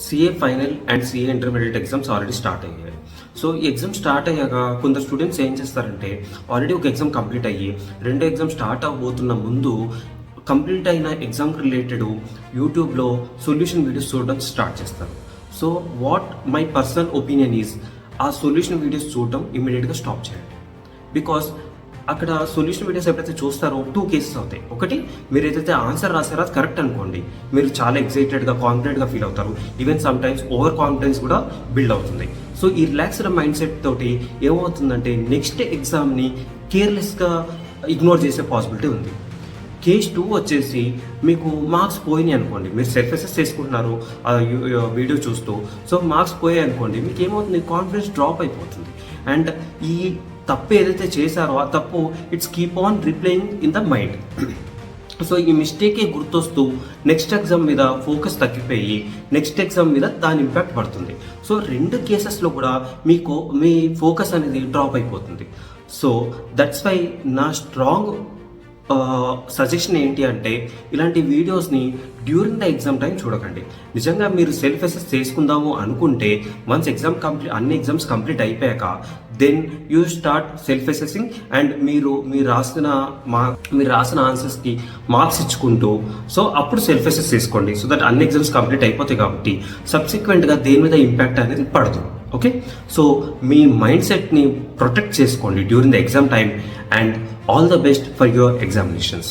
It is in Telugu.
CA final and CA intermediate exams already start అయ్యాయి. సో ఈ ఎగ్జామ్ స్టార్ట్ అయ్యాక కొందరు స్టూడెంట్స్ ఏం చేస్తారంటే ఆల్రెడీ ఒక ఎగ్జామ్ కంప్లీట్ అయ్యి రెండో ఎగ్జామ్ స్టార్ట్ అవ్వబోతున్న ముందు కంప్లీట్ అయిన ఎగ్జామ్కి రిలేటెడ్ యూట్యూబ్లో సొల్యూషన్ వీడియోస్ చూడడం స్టార్ట్ చేస్తారు. So what my personal opinion is ఆ సొల్యూషన్ వీడియోస్ చూడటం ఇమీడియట్గా స్టాప్ చేయండి. బికాస్ అక్కడ సొల్యూషన్ వీడియోస్ ఎప్పుడైతే చూస్తారో 2 కేసెస్ అవుతాయి. ఒకటి, మీరు ఏదైతే ఆన్సర్ రాసారో అది కరెక్ట్ అనుకోండి, మీరు చాలా ఎక్సైటెడ్గా కాన్ఫిడెంట్గా ఫీల్ అవుతారు. Even some times over confidence కూడా బిల్డ్ అవుతుంది. సో ఈ రిలాక్స్డ్ మైండ్ సెట్ తోటి ఏమవుతుందంటే నెక్స్ట్ ఎగ్జామ్ని కేర్లెస్గా ఇగ్నోర్ చేసే పాసిబిలిటీ ఉంది. కేస్ 2 వచ్చేసి మీకు మార్క్స్ పోయినాయి అనుకోండి, మీరు సెల్ఫ్ అసెస్ చేసుకుంటున్నారు వీడియో చూస్తూ, సో మార్క్స్ పోయాయి అనుకోండి, మీకు ఏమవుతుంది, కాన్ఫిడెన్స్ డ్రాప్ అయిపోతుంది. అండ్ ఈ తప్పు ఏదైతే చేశారో ఆ తప్పు it's keep on replaying in the mind. So ఈ మిస్టేకే గుర్తొస్తూ నెక్స్ట్ ఎగ్జామ్ మీద ఫోకస్ తగ్గిపోయి నెక్స్ట్ ఎగ్జామ్ మీద దాని ఇంపాక్ట్ పడుతుంది. సో 2 కేసెస్లో కూడా మీ ఫోకస్ అనేది డ్రాప్ అయిపోతుంది. సో దట్స్ వై నా స్ట్రాంగ్ సజెషన్ ఏంటి అంటే ఇలాంటి వీడియోస్ని డ్యూరింగ్ ద ఎగ్జామ్ టైం చూడకండి. నిజంగా మీరు సెల్ఫ్ అసెస్ చేసుకుందాము అనుకుంటే వన్స్ అన్ని ఎగ్జామ్స్ కంప్లీట్ అయిపోయాక then you start self assessing and మీరు రాసిన ఆన్సర్స్కి మార్క్స్ ఇచ్చుకుంటూ సో అప్పుడు సెల్ఫ్ అసెస్ చేసుకోండి. సో దట్ అన్ని ఎగ్జామ్స్ కంప్లీట్ అయిపోతాయి కాబట్టి సబ్సిక్వెంట్గా దేని మీద ఇంపాక్ట్ అనేది పడదు. ఓకే, సో మీ మైండ్ సెట్ని ప్రొటెక్ట్ చేసుకోండి during the exam time and all the best for your examinations.